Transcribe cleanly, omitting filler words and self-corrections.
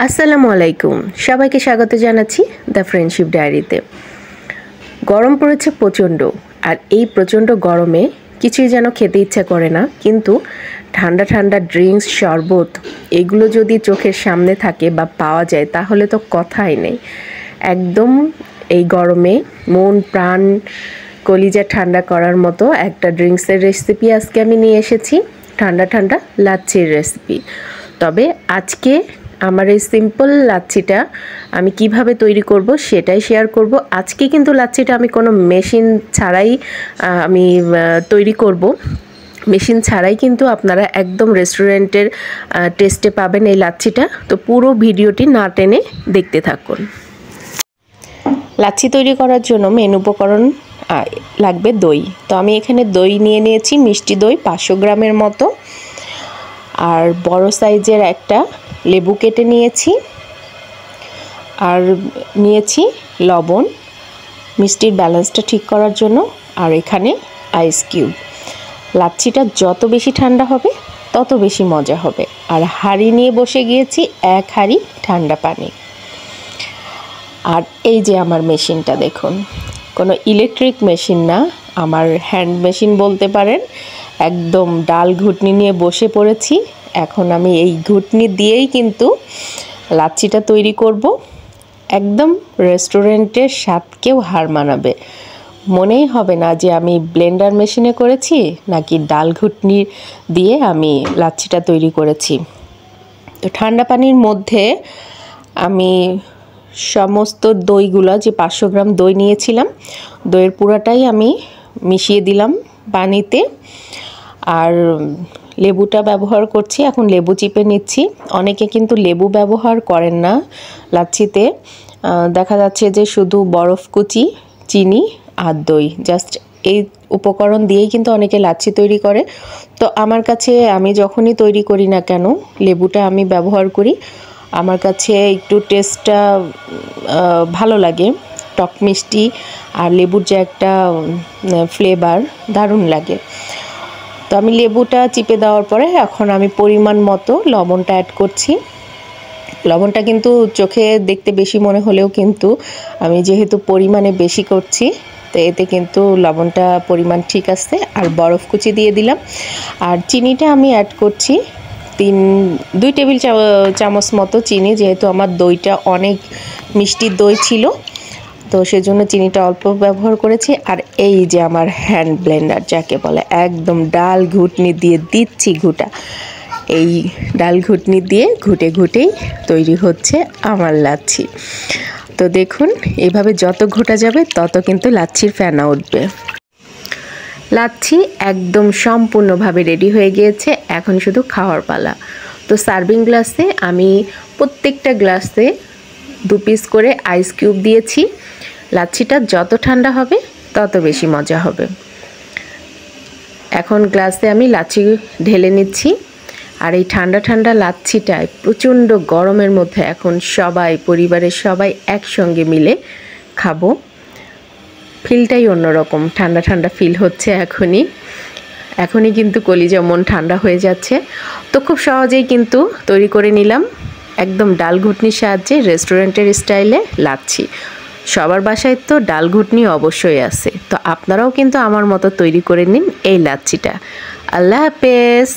আসসালামু আলাইকুম, সবাইকে স্বাগত জানাচ্ছি দ্য ফ্রেন্ডশিপ ডায়েরিতে। গরম পড়েছে প্রচণ্ড, আর এই প্রচণ্ড গরমে কিছুই যেন খেতে ইচ্ছা করে না, কিন্তু ঠান্ডা ঠান্ডা ড্রিঙ্কস, শরবত এগুলো যদি চোখের সামনে থাকে বা পাওয়া যায় তাহলে তো কথাই নেই। একদম এই গরমে মন প্রাণ কলিজা ঠান্ডা করার মতো একটা ড্রিঙ্কসের রেসিপি আজকে আমি নিয়ে এসেছি, ঠান্ডা ঠান্ডা লাচ্ছির রেসিপি। তবে আজকে আমার এই সিম্পল লাচ্ছিটা আমি কিভাবে তৈরি করব সেটাই শেয়ার করব। আজকে কিন্তু লাচ্ছিটা আমি কোনো মেশিন ছাড়াই আমি তৈরি করব। মেশিন ছাড়াই কিন্তু আপনারা একদম রেস্টুরেন্টের টেস্টে পাবেন এই লাচ্ছিটা। তো পুরো ভিডিওটি না টেনে দেখতে থাকুন। লাচ্ছি তৈরি করার জন্য মেন উপকরণ লাগবে দই। তো আমি এখানে দই নিয়ে নিয়েছি, মিষ্টি দই 500 গ্রামের মতো, আর বড় সাইজের একটা লেবু কেটে নিয়েছি, আর নিয়েছি লবণ মিষ্টির ব্যালেন্সটা ঠিক করার জন্য, আর এখানে আইস কিউব। লাচ্ছিটা যত বেশি ঠান্ডা হবে তত বেশি মজা হবে। আর হাঁড়ি নিয়ে বসে গিয়েছি, 1 হাঁড়ি ঠান্ডা পানি। আর এই যে আমার মেশিনটা দেখুন, কোনো ইলেকট্রিক মেশিন না, আমার হ্যান্ড মেশিন বলতে পারেন। একদম ডাল ঘুটনি নিয়ে বসে পড়েছি। এখন আমি এই ঘুটনি দিয়েই কিন্তু লাচ্ছিটা তৈরি করব। একদম রেস্টুরেন্টের স্বাদকেও হার মানাবে। মনেই হবে না যে আমি ব্লেন্ডার মেশিনে করেছি নাকি ডাল ঘুটনি দিয়ে আমি লাচ্ছিটা তৈরি করেছি। তো ঠান্ডা পানির মধ্যে আমি সমস্ত দইগুলো, যে 500 গ্রাম দই নিয়েছিলাম, দইয়ের পুরাটাই আমি মিশিয়ে দিলাম পানিতে। আর লেবুটা ব্যবহার করছি, এখন লেবু চিপে নিচ্ছি। অনেকে কিন্তু লেবু ব্যবহার করেন না লাচ্ছিতে, দেখা যাচ্ছে যে শুধু বরফ কুচি, চিনি আর দই, জাস্ট এই উপকরণ দিয়েই কিন্তু অনেকে লাচ্ছি তৈরি করে। তো আমার কাছে, আমি যখনই তৈরি করি না কেন, লেবুটা আমি ব্যবহার করি। আমার কাছে একটু টেস্টটা ভালো লাগে, টক মিষ্টি আর লেবুর যে একটা ফ্লেভার, দারুণ লাগে। তো আমি লেবুটা চিপে দেওয়ার পরে এখন আমি পরিমাণ মতো লবণটা অ্যাড করছি। লবণটা কিন্তু চোখে দেখতে বেশি মনে হলেও কিন্তু আমি যেহেতু পরিমাণে বেশি করছি, তো এতে কিন্তু লবণটা পরিমাণ ঠিক আছে। আর বরফ কুচি দিয়ে দিলাম, আর চিনিটা আমি অ্যাড করছি 2 টেবিল চামচ মতো চিনি, যেহেতু আমার দইটা অনেক মিষ্টি দই ছিল, তো সেজন্য চিনিটা অল্প ব্যবহার করেছি। আর এই যে আমার হ্যান্ড ব্লেন্ডার যাকে বলে, একদম ডাল ঘুটনি দিয়ে দিচ্ছি ঘুটা। এই ডাল ঘুটনি দিয়ে ঘুটে ঘুটেই তৈরি হচ্ছে আমার লাচ্ছি। তো দেখুন, এইভাবে যত ঘোটা যাবে তত কিন্তু লাচ্ছির ফেনা উঠবে। লাচ্ছি একদম সম্পূর্ণভাবে রেডি হয়ে গিয়েছে, এখন শুধু খাওয়ার পালা। তো সার্ভিং গ্লাসে আমি প্রত্যেকটা গ্লাসে 2 পিস করে আইস কিউব দিয়েছি। লাচ্ছিটা যত ঠান্ডা হবে তত বেশি মজা হবে। এখন গ্লাসে আমি লাচ্ছি ঢেলে নিচ্ছি। আর এই ঠান্ডা ঠান্ডা লাচ্ছিটায় প্রচণ্ড গরমের মধ্যে এখন সবাই, পরিবারের সবাই একসঙ্গে মিলে খাবো। ফিলটাই অন্যরকম, ঠান্ডা ঠান্ডা ফিল হচ্ছে এখনই কিন্তু কলিজা মন ঠান্ডা হয়ে যাচ্ছে। তো খুব সহজেই কিন্তু তৈরি করে নিলাম একদম ডাল ঘুটনির সাহায্যে রেস্টুরেন্টের স্টাইলে লাচ্ছি। সবার বাসায় তো ডাল ঘুটনি অবশ্যই আছে, তো আপনারাও কিন্তু আমার মতো তৈরি করে নিন এই লাচ্ছিটা। আল্লাহ হাফেজ।